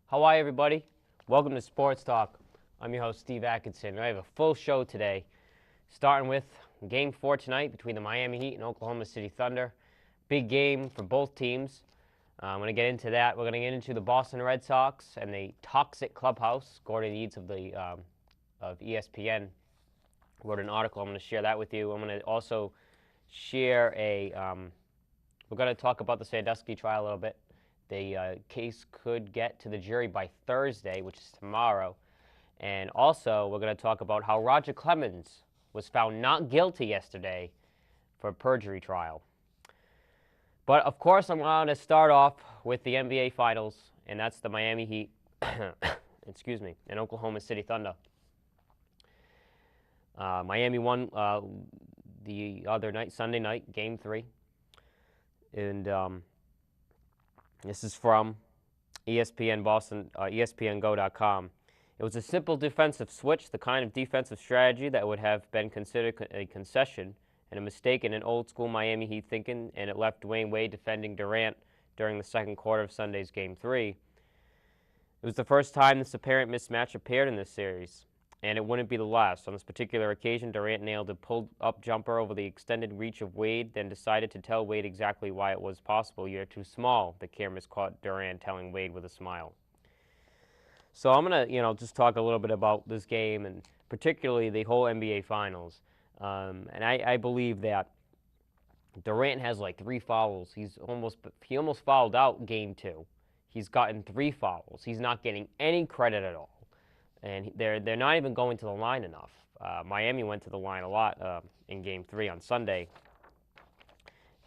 How are you, everybody? Welcome to Sports Talk. I'm your host, Steve Atkinson. I have a full show today, starting with Game 4 tonight between the Miami Heat and Oklahoma City Thunder. Big game for both teams. I'm going to get into that. We're going to get into the Boston Red Sox and the toxic clubhouse. Gordon Eads of ESPN wrote an article. I'm going to share that with you. I'm going to also share we're going to talk about the Sandusky trial a little bit. The case could get to the jury by Thursday, which is tomorrow. And also, we're going to talk about how Roger Clemens was found not guilty yesterday for a perjury trial. But, of course, I'm going to start off with the NBA Finals, and that's the Miami Heat and Oklahoma City Thunder. Miami won the other night, Sunday night, Game 3. And this is from ESPN Boston, ESPNGo.com. It was a simple defensive switch, the kind of defensive strategy that would have been considered a concession and a mistake in an old-school Miami Heat thinking, and it left Dwayne Wade defending Durant during the second quarter of Sunday's Game 3. It was the first time this apparent mismatch appeared in this series, and it wouldn't be the last. On this particular occasion, Durant nailed a pulled-up jumper over the extended reach of Wade, then decided to tell Wade exactly why it was possible. "You're too small," the cameras caught Durant telling Wade with a smile. So I'm going to, just talk a little bit about this game and particularly the whole NBA Finals. And I believe that Durant has like 3 fouls. He almost fouled out Game 2. He's gotten 3 fouls. He's not getting any credit at all. And they're not even going to the line enough. Miami went to the line a lot in Game 3 on Sunday.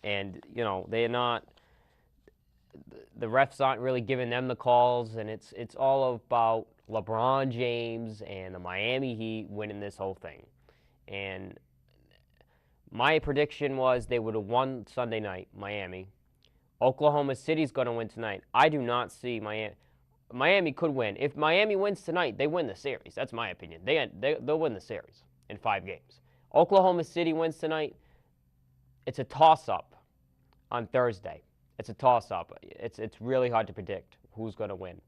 And, they're not – the refs aren't really giving them the calls, and it's all about LeBron James and the Miami Heat winning this whole thing. And my prediction was they would have won Sunday night, Miami. Oklahoma City's going to win tonight. I do not see Miami. Miami could win. If Miami wins tonight, they win the series. That's my opinion. They'll win the series in 5 games. Oklahoma City wins tonight. It's a toss-up on Thursday. It's a toss-up. It's really hard to predict who's going to win.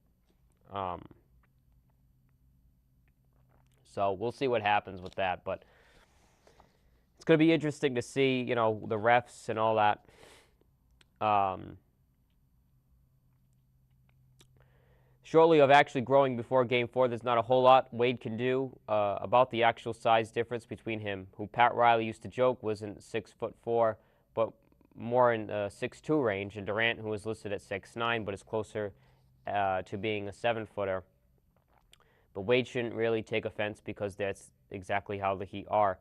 So we'll see what happens with that. But it's going to be interesting to see, the refs and all that. Shortly of actually growing before Game 4, there's not a whole lot Wade can do about the actual size difference between him, who Pat Riley used to joke wasn't 6'4", but more in 6'2" range, and Durant, who was listed at 6'9", but is closer to being a 7-footer. But Wade shouldn't really take offense because that's exactly how the Heat are.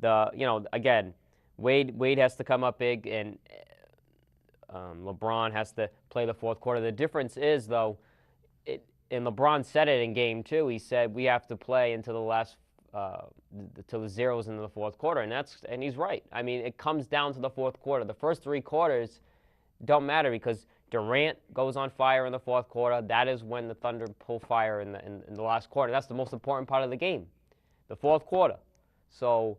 Again, Wade has to come up big, and LeBron has to play the fourth quarter. The difference is, though, and LeBron said it in Game 2. He said we have to play until the last till the zeros in the fourth quarter, and he's right. I mean, it comes down to the fourth quarter. The first 3 quarters don't matter because Durant goes on fire in the fourth quarter. That is when the Thunder pull fire in the last quarter. That's the most important part of the game, the fourth quarter. So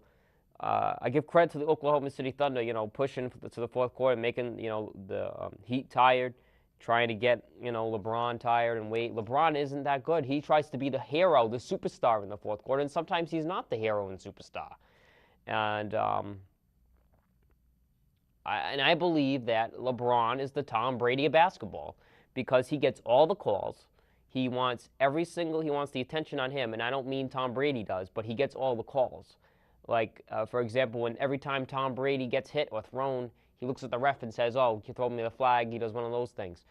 I give credit to the Oklahoma City Thunder, pushing to the fourth quarter, making the Heat tired, trying to get LeBron tired and Wade. LeBron isn't that good. He tries to be the hero, the superstar in the fourth quarter, and sometimes he's not the hero and superstar. And I believe that LeBron is the Tom Brady of basketball because he gets all the calls. He wants the attention on him, and I don't mean Tom Brady does, but he gets all the calls. Like, for example, every time Tom Brady gets hit or thrown, he looks at the ref and says, "Oh, you throw me the flag." He does one of those things.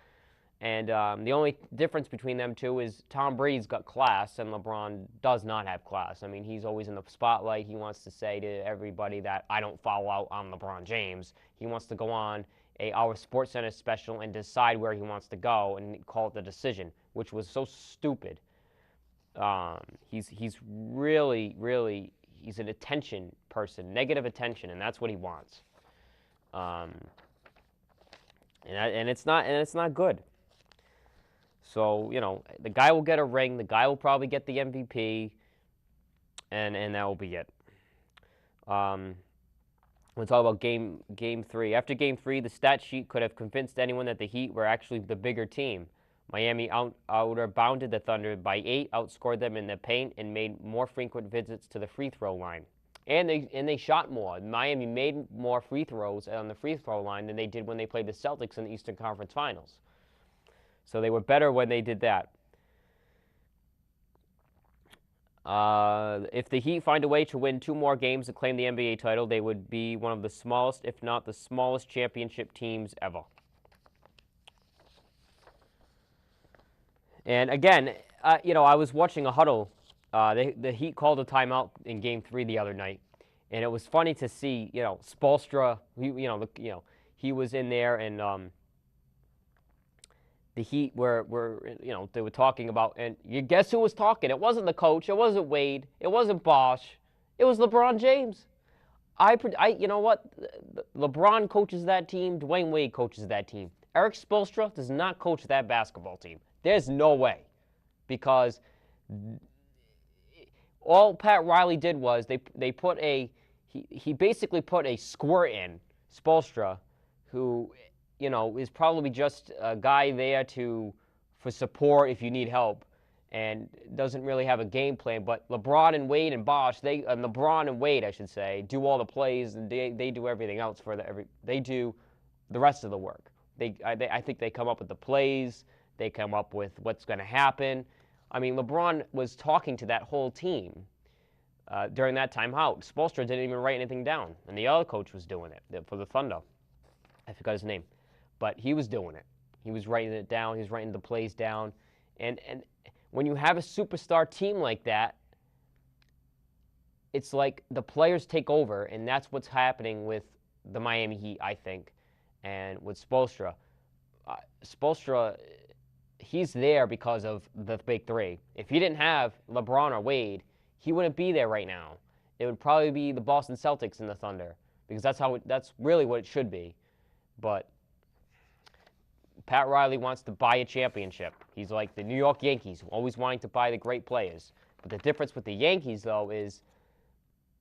And the only difference between them two is Tom Brady's got class and LeBron does not have class. I mean, he's always in the spotlight. He wants to say to everybody that I don't follow out on LeBron James. He wants to go on our SportsCenter special and decide where he wants to go and call it the decision, which was so stupid. He's really, really, he's an attention person, negative attention, and that's what he wants. And it's not good. So, the guy will get a ring. The guy will probably get the MVP, and that will be it. We'll talk about game 3. After Game 3, the stat sheet could have convinced anyone that the Heat were actually the bigger team. Miami outer-bounded the Thunder by 8, outscored them in the paint, and made more frequent visits to the free throw line. And they shot more. Miami made more free throws on the free throw line than they did when they played the Celtics in the Eastern Conference Finals. So they were better when they did that. If the Heat find a way to win 2 more games to claim the NBA title, they would be one of the smallest, if not the smallest, championship teams ever. And again, I was watching a huddle. The Heat called a timeout in Game 3 the other night, and it was funny to see, Spoelstra. He was in there, and the Heat they were talking about, and you guess who was talking? It wasn't the coach. It wasn't Wade. It wasn't Bosh. It was LeBron James. You know what? LeBron coaches that team. Dwayne Wade coaches that team. Eric Spoelstra does not coach that basketball team. There's no way, because all Pat Riley did was they put he basically put a squirt in Spoelstra, who is probably just a guy there for support if you need help, and doesn't really have a game plan. But LeBron and Wade and Bosh, LeBron and Wade, I should say, do all the plays, and they do everything else they do the rest of the work. I think they come up with the plays. They come up with what's going to happen. I mean, LeBron was talking to that whole team during that timeout. Spoelstra didn't even write anything down, and the other coach was doing it for the Thunder. I forgot his name, but he was doing it. He was writing it down. He was writing the plays down. And when you have a superstar team like that, it's like the players take over, and that's what's happening with the Miami Heat, I think, and with Spoelstra. Spoelstra, he's there because of the big three. If he didn't have LeBron or Wade, he wouldn't be there right now. It would probably be the Boston Celtics and the Thunder, because that's really what it should be. But Pat Riley wants to buy a championship. He's like the New York Yankees, always wanting to buy the great players. But the difference with the Yankees, though, is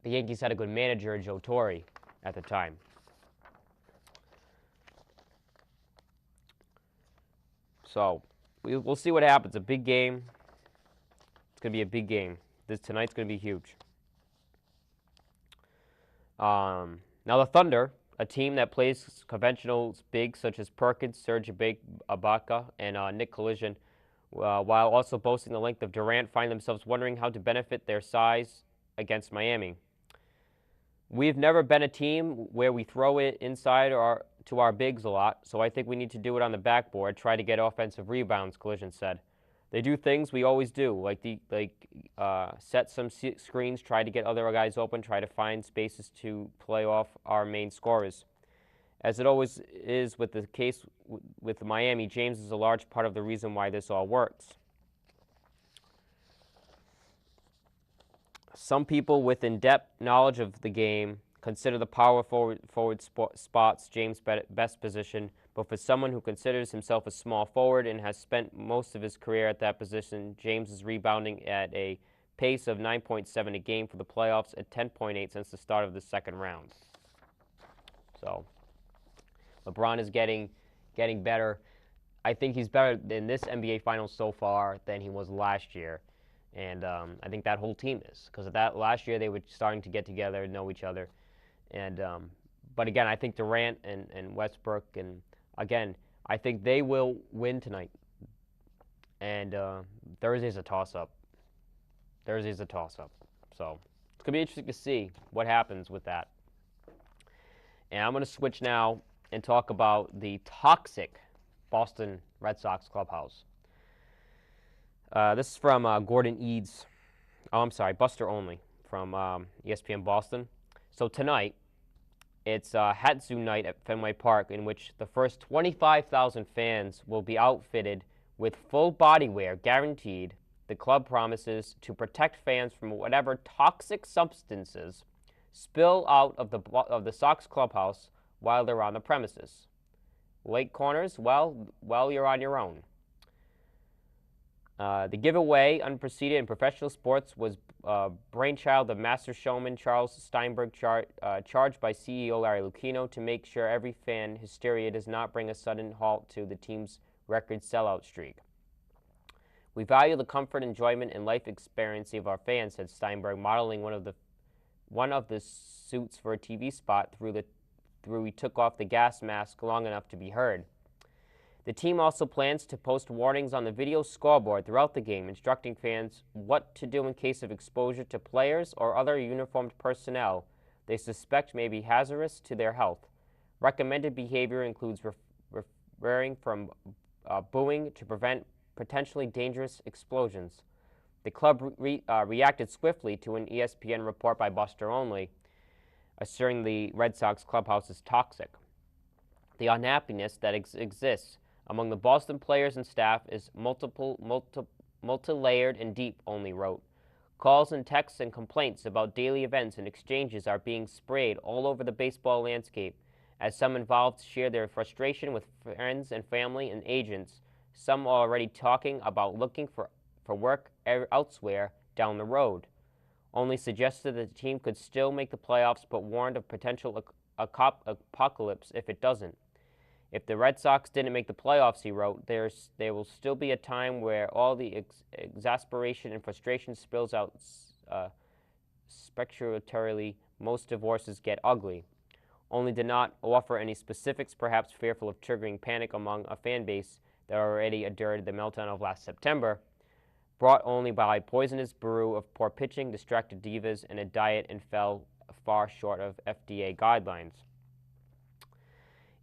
the Yankees had a good manager, Joe Torre, at the time. So we'll see what happens. A big game. It's going to be a big game. Tonight's going to be huge. Now the Thunder, a team that plays conventional bigs such as Perkins, Serge Ibaka, and Nick Collision, while also boasting the length of Durant, find themselves wondering how to benefit their size against Miami. We've never been a team where we throw it inside to our bigs a lot, so I think we need to do it on the backboard, try to get offensive rebounds, Collision said. They do things we always do, like set some screens, try to get other guys open, try to find spaces to play off our main scorers. As it always is with the case with Miami, James is a large part of the reason why this all works. Some people with in-depth knowledge of the game consider the power forward spots James' best position, but for someone who considers himself a small forward and has spent most of his career at that position, James is rebounding at a pace of 9.7 a game for the playoffs, at 10.8 since the start of the second round. So LeBron is getting better. I think he's better in this NBA Finals so far than he was last year. And I think that whole team is, because of that last year they were starting to get together and know each other. And but again, I think Durant and Westbrook, and again, I think they will win tonight. And Thursday's a toss-up. So it's going to be interesting to see what happens with that. And I'm going to switch now and talk about the toxic Boston Red Sox clubhouse. This is from Gordon Eads. Oh, I'm sorry, Buster Olney from ESPN Boston. So tonight, it's Hatsu night at Fenway Park, in which the first 25,000 fans will be outfitted with full body wear guaranteed. The club promises to protect fans from whatever toxic substances spill out of the Sox clubhouse while they're on the premises. Late corners, well, you're on your own. The giveaway, unpreceded in professional sports, was brainchild of master showman Charles Steinberg, charged by CEO Larry Lucchino to make sure every fan hysteria does not bring a sudden halt to the team's record sellout streak. We value the comfort, enjoyment, and life experience of our fans, said Steinberg, modeling one of the suits for a TV spot through he took off the gas mask long enough to be heard. The team also plans to post warnings on the video scoreboard throughout the game, instructing fans what to do in case of exposure to players or other uniformed personnel they suspect may be hazardous to their health. Recommended behavior includes refraining from booing to prevent potentially dangerous explosions. The club reacted swiftly to an ESPN report by Buster Olney, asserting the Red Sox clubhouse is toxic. The unhappiness that exists among the Boston players and staff is multi-layered and deep, Olney wrote. Calls and texts and complaints about daily events and exchanges are being sprayed all over the baseball landscape, as some involved share their frustration with friends and family and agents. Some are already talking about looking for work elsewhere down the road. Only suggested that the team could still make the playoffs, but warned of potential apocalypse if it doesn't. If the Red Sox didn't make the playoffs, he wrote, there will still be a time where all the exasperation and frustration spills out spectacularly. Most divorces get ugly. Olney did not offer any specifics, perhaps fearful of triggering panic among a fan base that already endured the meltdown of last September, brought only by a poisonous brew of poor pitching, distracted divas, and a diet and fell far short of FDA guidelines.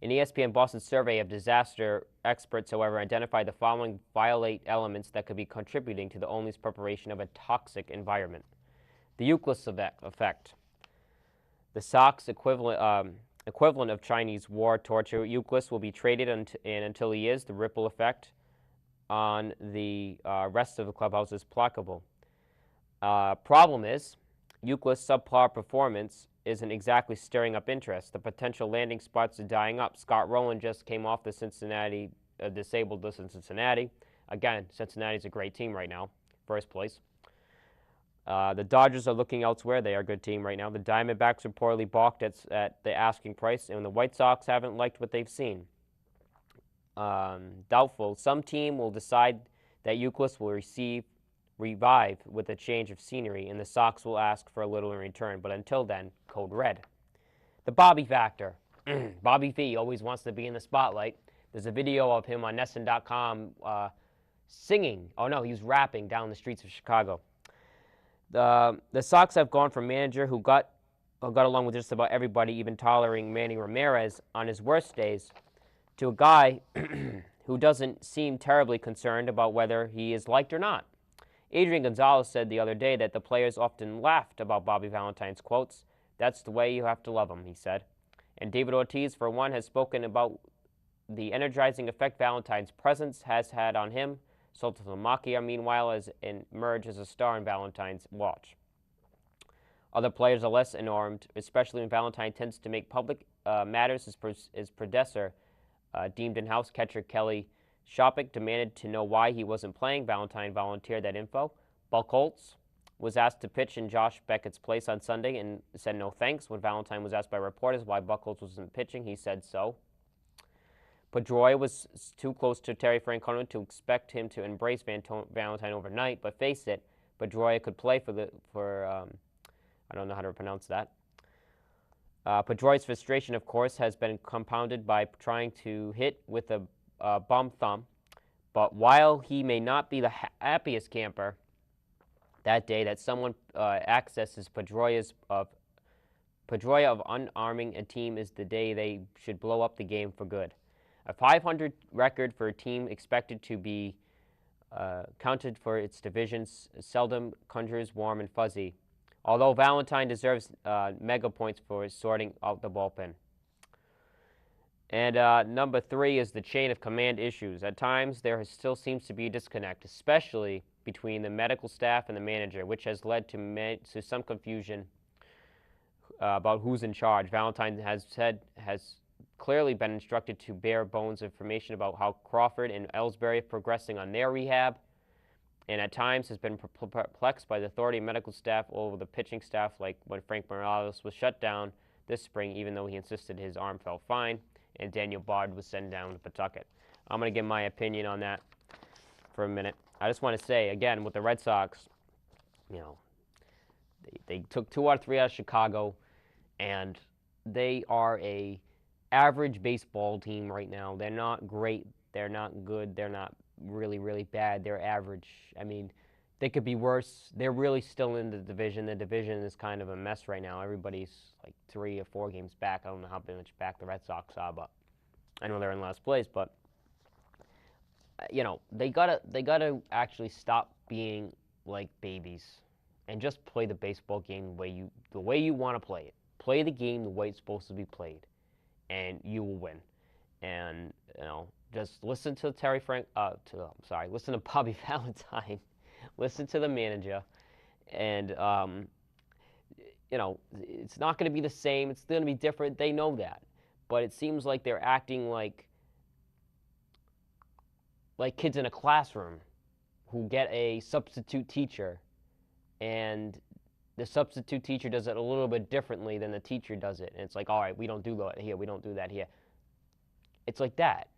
An ESPN Boston survey of disaster experts, however, identified the following violate elements that could be contributing to the Olney's preparation of a toxic environment. The Euclid effect. The Sox equivalent of Chinese war torture. Euclid will be traded until he is. The ripple effect on the rest of the clubhouse is placable. Problem is, Euclid's subpar performance isn't exactly stirring up interest. The potential landing spots are dying up. Scott Rowland just came off the disabled list in Cincinnati. Again, Cincinnati's a great team right now, first place. The Dodgers are looking elsewhere. They are a good team right now. The Diamondbacks reportedly balked at the asking price, and the White Sox haven't liked what they've seen. Doubtful. Some team will decide that Euclid will revive with a change of scenery, and the Sox will ask for a little in return. But until then, code red. The Bobby factor. Bobby V always wants to be in the spotlight. There's a video of him on NESN.com singing. Oh no, he was rapping down the streets of Chicago. The Sox have gone from manager who got along with just about everybody, even tolerating Manny Ramirez on his worst days, to a guy who doesn't seem terribly concerned about whether he is liked or not. Adrian Gonzalez said the other day that the players often laughed about Bobby Valentine's quotes. That's the way you have to love him, he said. And David Ortiz, for one, has spoken about the energizing effect Valentine's presence has had on him. Saltalamacchia, meanwhile, has emerged as a star in Valentine's watch. Other players are less enamored, especially when Valentine tends to make public matters. His predecessor, deemed in-house catcher Kelly Shopik, demanded to know why he wasn't playing. Valentine volunteered that info. Buck Holtz was asked to pitch in Josh Beckett's place on Sunday and said no thanks. When Valentine was asked by reporters why Buck Holtz wasn't pitching, he said so. Pedroia was too close to Terry Francona to expect him to embrace Valentine overnight, but face it, Pedroia could play for I don't know how to pronounce that. Pedroia's frustration, of course, has been compounded by trying to hit with a bum thumb. But while he may not be the happiest camper that day that someone accesses Pedroia of unarming a team is the day they should blow up the game for good. A 500 record for a team expected to be counted for its divisions seldom conjures warm and fuzzy, although Valentine deserves mega points for sorting out the bullpen. And number 3 is the chain of command issues. At times, there still seems to be a disconnect, especially between the medical staff and the manager, which has led to some confusion about who's in charge. Valentine has clearly been instructed to bare bones information about how Crawford and Ellsbury are progressing on their rehab, and at times has been perplexed by the authority of medical staff over the pitching staff, like when Frank Morales was shut down this spring, even though he insisted his arm felt fine, and Daniel Bard was sent down to Pawtucket. I'm going to give my opinion on that for a minute. I just want to say again with the Red Sox, you know, they took 2 out of 3 out of Chicago, and they are a average baseball team right now. They're not great. They're not good. They're not really, really bad. They're average. I mean, they could be worse. They're really still in the division. The division is kind of a mess right now. Everybody's like 3 or 4 games back. I don't know how much back the Red Sox are, but I know they're in last place. But they gotta actually stop being like babies and just play the baseball game the way you want to play it. Play the game the way it's supposed to be played, and you will win. And just listen to listen to Bobby Valentine, listen to the manager, and it's not going to be the same. It's going to be different. They know that, but it seems like they're acting like kids in a classroom who get a substitute teacher, and the substitute teacher does it a little bit differently than the teacher does it. And it's like, all right, we don't do that here. We don't do that here. It's like that.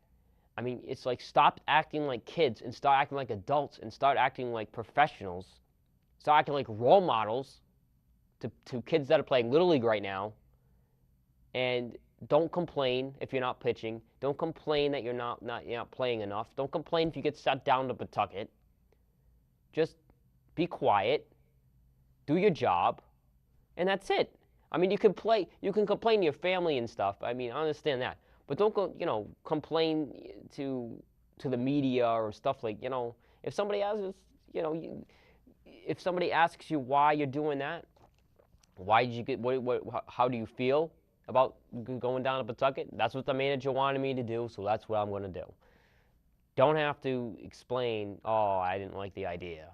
I mean, it's like stop acting like kids and start acting like adults and start acting like professionals. Start acting like role models to kids that are playing Little League right now. And don't complain if you're not pitching. Don't complain that you're not playing enough. Don't complain if you get sat down to Pawtucket. Just be quiet, do your job, and that's it. I mean, you can complain to your family and stuff. I mean, I understand that. But don't go, complain to the media or stuff like, if somebody asks, if somebody asks you why you're doing that, why did you get, how do you feel about going down to Pawtucket? That's what the manager wanted me to do, so that's what I'm going to do. Don't have to explain, oh, I didn't like the idea.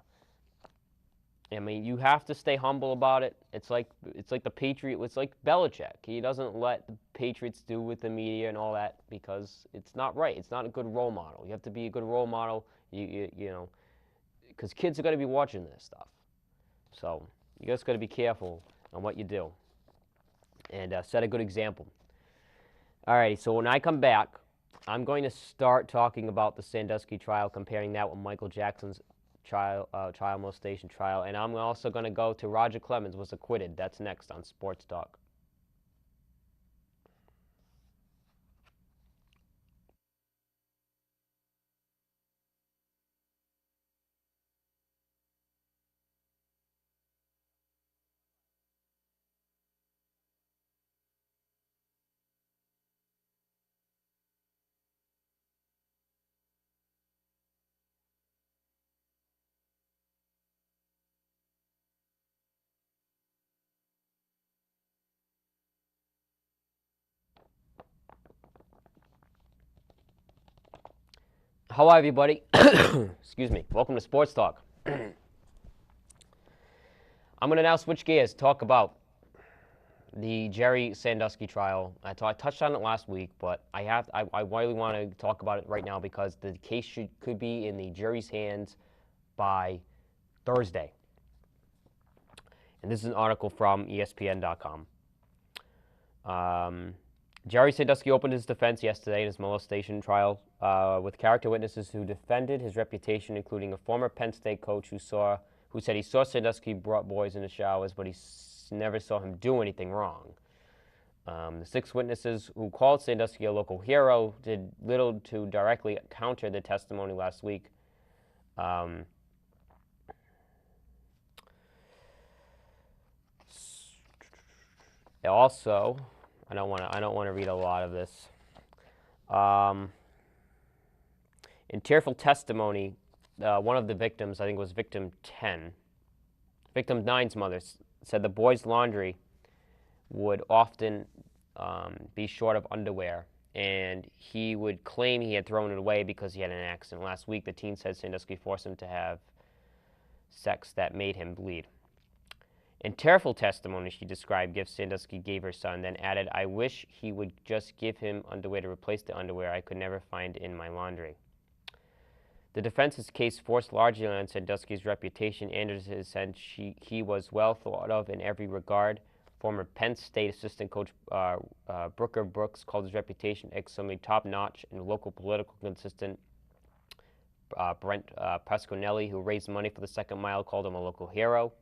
I mean, you have to stay humble about it. It's like the Patriot. It's like Belichick. He doesn't let the Patriots do with the media and all that because it's not right. It's not a good role model. You have to be a good role model. Because kids are going to be watching this stuff. So you just got to be careful on what you do and set a good example. All right. So when I come back, I'm going to start talking about the Sandusky trial, comparing that with Michael Jackson's trial molestation trial, and I'm also going to go to Roger Clemens was acquitted. That's next on Sports Talk. Hello, everybody. Excuse me. Welcome to Sports Talk. I'm going to now switch gears, talk about the Jerry Sandusky trial. I touched on it last week, but I really want to talk about it right now because the case could be in the jury's hands by Thursday. And this is an article from ESPN.com. Jerry Sandusky opened his defense yesterday in his molestation trial with character witnesses who defended his reputation, including a former Penn State coach who said he saw Sandusky brought boys in the showers, but he never saw him do anything wrong. The 6 witnesses who called Sandusky a local hero did little to directly counter the testimony last week. Also, I don't want to read a lot of this. In tearful testimony, one of the victims, I think it was victim 10, victim 9's mother said the boys' laundry would often be short of underwear, and he would claim he had thrown it away because he had an accident. Last week, the teen said Sandusky forced him to have sex that made him bleed. In tearful testimony, she described gifts Sandusky gave her son, then added, I wish he would just give him underwear to replace the underwear I could never find in my laundry. The defense's case forced largely on Sandusky's reputation. Anderson said he was well thought of in every regard. Former Penn State assistant coach Brooker Brooks called his reputation extremely top-notch and local political consistent. Brent Pasquinelli, who raised money for the second mile, called him a local hero.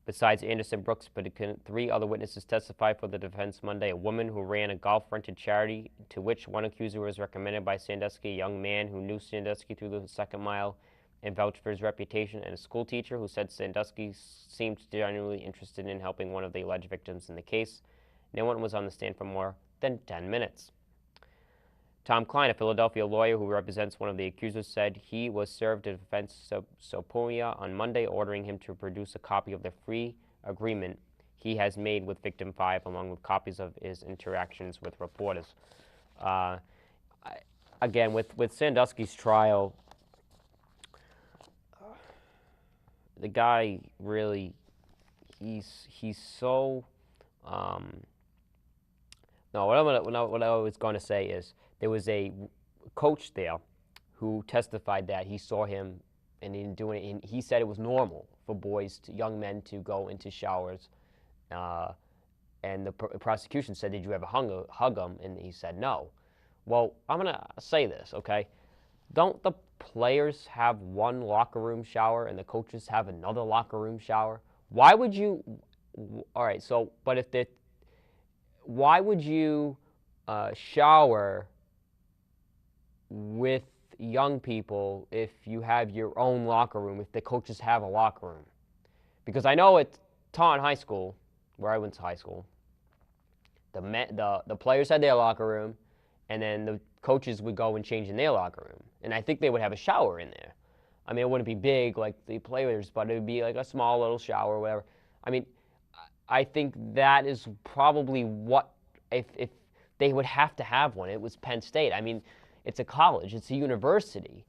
Besides Anderson Brooks, but 3 other witnesses testified for the defense Monday. A woman who ran a golf-rented charity, to which one accuser was recommended by Sandusky, a young man who knew Sandusky through the second mile and vouched for his reputation, and a school teacher who said Sandusky seemed genuinely interested in helping one of the alleged victims in the case. No one was on the stand for more than 10 minutes. Tom Klein, a Philadelphia lawyer who represents one of the accusers, said he was served a defense subpoena on Monday, ordering him to produce a copy of the free agreement he has made with Victim 5, along with copies of his interactions with reporters. Again, with Sandusky's trial, the guy really, he's so. No, what I was going to say is there was a coach there who testified that he saw him and he didn't do it. And he said it was normal for young men to go into showers. And the prosecution said, "Did you ever hug him?" And he said, "No." Well, I'm going to say this, okay? Don't the players have one locker room shower and the coaches have another locker room shower? Why would you? All right, so but if they why would you shower with young people if you have your own locker room, if the coaches have a locker room? Because I know at Taunton High School, where I went to high school, the players had their locker room, and then the coaches would go and change in their locker room. And I think they would have a shower in there. I mean, it wouldn't be big like the players, but it would be like a small little shower or whatever. I mean, I think that is probably what, if they would have to have one. It was Penn State. I mean, it's a college. It's a university.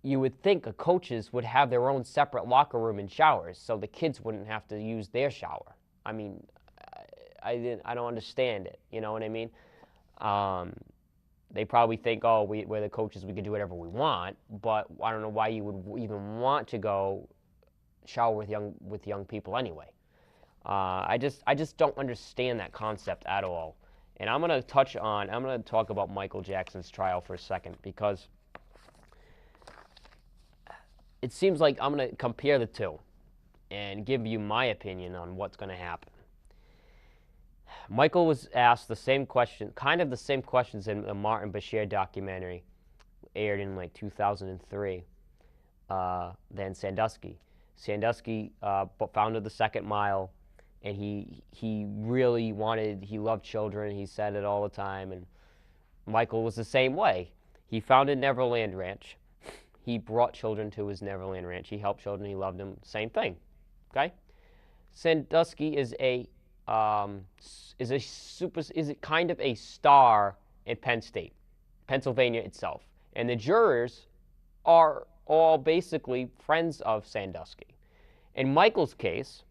You would think coaches would have their own separate locker room and showers so the kids wouldn't have to use their shower. I mean, I don't understand it. You know what I mean? They probably think, oh, we're the coaches, we can do whatever we want. But I don't know why you would even want to go shower with young people anyway. I just don't understand that concept at all. And I'm going to talk about Michael Jackson's trial for a second, because it seems like I'm going to compare the two and give you my opinion on what's going to happen. Michael was asked the same question, kind of the same questions in the Martin Bashir documentary, aired in like 2003, than Sandusky. Sandusky founded the Second Mile, and he loved children. He said it all the time, and Michael was the same way. He founded Neverland Ranch. He brought children to his Neverland Ranch. He helped children. He loved them. Same thing. Okay. Sandusky is kind of a star in Penn State, Pennsylvania itself, and the jurors are all basically friends of Sandusky. In Michael's case,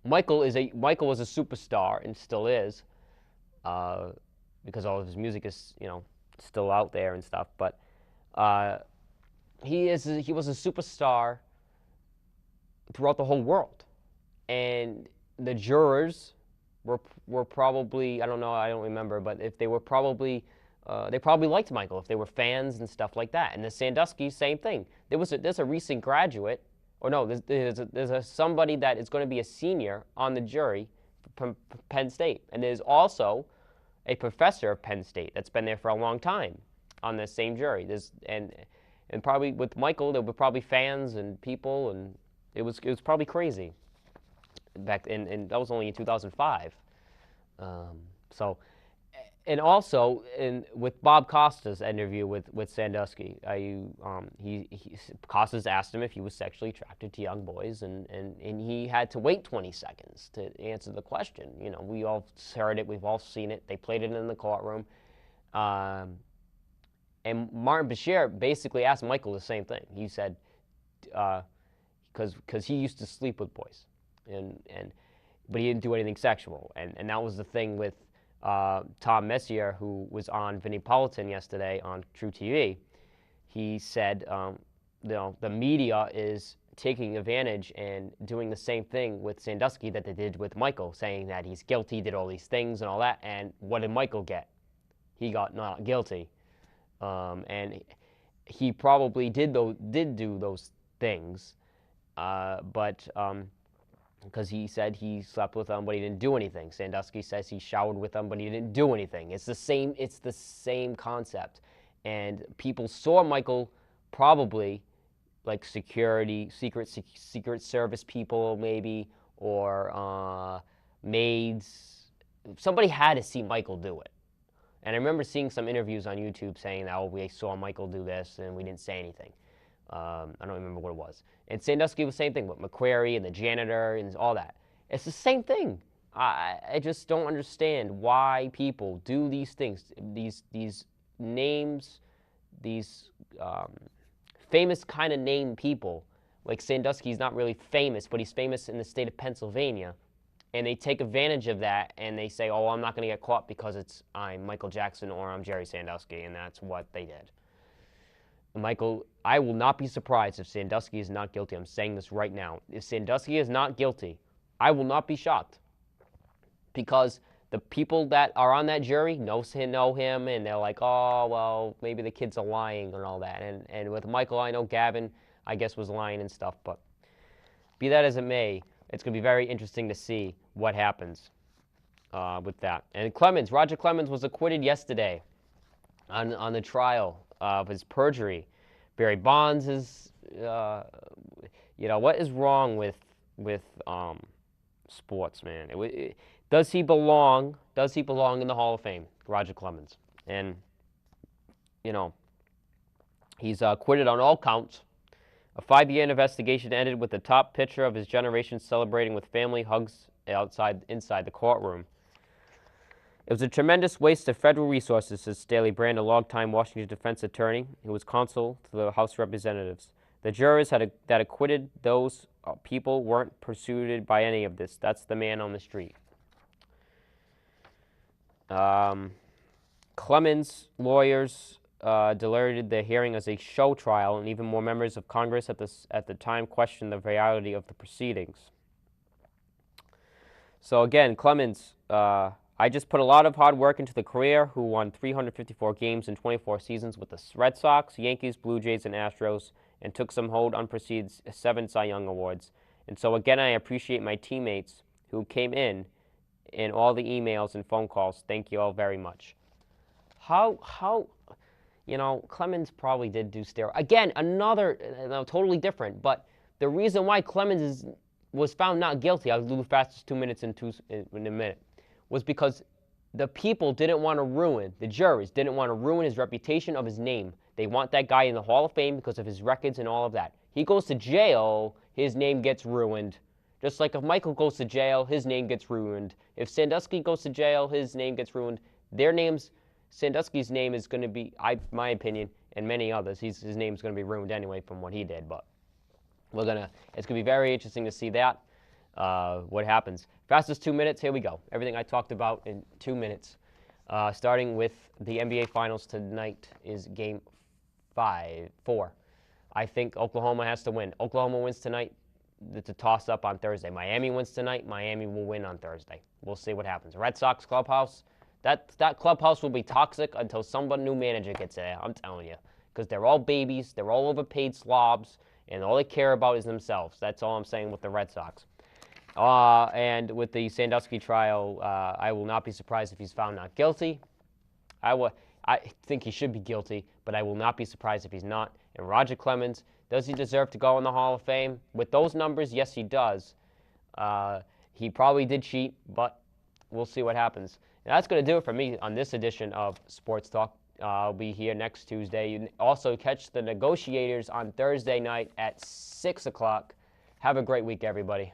Michael was a superstar and still is, because all of his music is still out there and stuff. But he was a superstar throughout the whole world, and the jurors were probably, I don't know, I don't remember, but if they were probably they probably liked Michael if they were fans and stuff like that. And the Sandusky, same thing. There's a recent graduate. Or no, there's somebody that is going to be a senior on the jury from Penn State. And there's also a professor of Penn State that's been there for a long time on the same jury. And probably with Michael, there were probably fans and people, and it was probably crazy back in, and that was only in 2005. And also, with Bob Costa's interview with Sandusky, Costas asked him if he was sexually attracted to young boys, and he had to wait 20 seconds to answer the question. We all heard it, we've all seen it. They played it in the courtroom. And Martin Bashir basically asked Michael the same thing. He said, because he used to sleep with boys, but he didn't do anything sexual. And that was the thing with Tom Messier, who was on Vinnie Politan yesterday on True TV. He said, the media is taking advantage and doing the same thing with Sandusky that they did with Michael, saying that he's guilty, did all these things and all that. And what did Michael get? He got not guilty. And he probably did do those things, but because he said he slept with them, but he didn't do anything. Sandusky says he showered with them, but he didn't do anything. It's the same. It's the same concept, and people saw Michael probably like security, secret service people maybe, or maids. Somebody had to see Michael do it. And I remember seeing some interviews on YouTube saying that, oh, we saw Michael do this and we didn't say anything. I don't remember what it was. And Sandusky was the same thing with McQuarrie and the janitor and all that. It's the same thing. I just don't understand why people do these things, these names, these famous kind of name people. Like Sandusky's not really famous, but he's famous in the state of Pennsylvania. And they take advantage of that and they say, oh, I'm not going to get caught because I'm Michael Jackson or I'm Jerry Sandusky, and that's what they did. Michael, I will not be surprised if Sandusky is not guilty. I'm saying this right now. If Sandusky is not guilty, I will not be shocked, because the people that are on that jury know him, and they're like, oh, well, maybe the kids are lying and all that. And with Michael, I know Gavin, I guess, was lying and stuff, but be that as it may, it's going to be very interesting to see what happens with that. And Roger Clemens was acquitted yesterday on the trial of his perjury. Barry Bonds is, what is wrong with sports, man? Does he belong? Does he belong in the Hall of Fame, Roger Clemens? And he's acquitted on all counts. A 5-year investigation ended with the top pitcher of his generation celebrating with family hugs inside the courtroom. It was a tremendous waste of federal resources, says Staley Brand, a longtime Washington defense attorney who was counsel to the House of Representatives. The jurors that acquitted those people weren't pursued by any of this. That's the man on the street. Clemens' lawyers declared the hearing as a show trial, and even more members of Congress at the time questioned the reality of the proceedings. So again, Clemens, I just put a lot of hard work into the career, who won 354 games in 24 seasons with the Red Sox, Yankees, Blue Jays, and Astros, and took some hold unpreceded 7 Cy Young Awards. And so again, I appreciate my teammates who came in all the emails and phone calls. Thank you all very much. Clemens probably did do steroids. Again, another, totally different, but the reason why Clemens was found not guilty, I'll do the fastest 2 minutes in a minute, was because the people didn't want to ruin, the jurors didn't want to ruin his reputation of his name. They want that guy in the Hall of Fame because of his records and all of that. He goes to jail, his name gets ruined. Just like if Michael goes to jail, his name gets ruined. If Sandusky goes to jail, his name gets ruined. Sandusky's name is going to be, my opinion, and many others, his name's going to be ruined anyway from what he did. But it's going to be very interesting to see that, what happens. Fastest 2 minutes, here we go. Everything I talked about in 2 minutes. Starting with the NBA Finals tonight is Game 4. I think Oklahoma has to win. Oklahoma wins tonight. It's a toss-up on Thursday. Miami wins tonight. Miami will win on Thursday. We'll see what happens. Red Sox clubhouse. That clubhouse will be toxic until some new manager gets there, I'm telling you. Because they're all babies, they're all overpaid slobs, and all they care about is themselves. That's all I'm saying with the Red Sox. And with the Sandusky trial, I will not be surprised if he's found not guilty. I think he should be guilty, but I will not be surprised if he's not. And Roger Clemens, does he deserve to go in the Hall of Fame? With those numbers, yes, he does. He probably did cheat, but we'll see what happens. And that's going to do it for me on this edition of Sports Talk. I'll be here next Tuesday. You can also catch the Negotiators on Thursday night at 6 o'clock. Have a great week, everybody.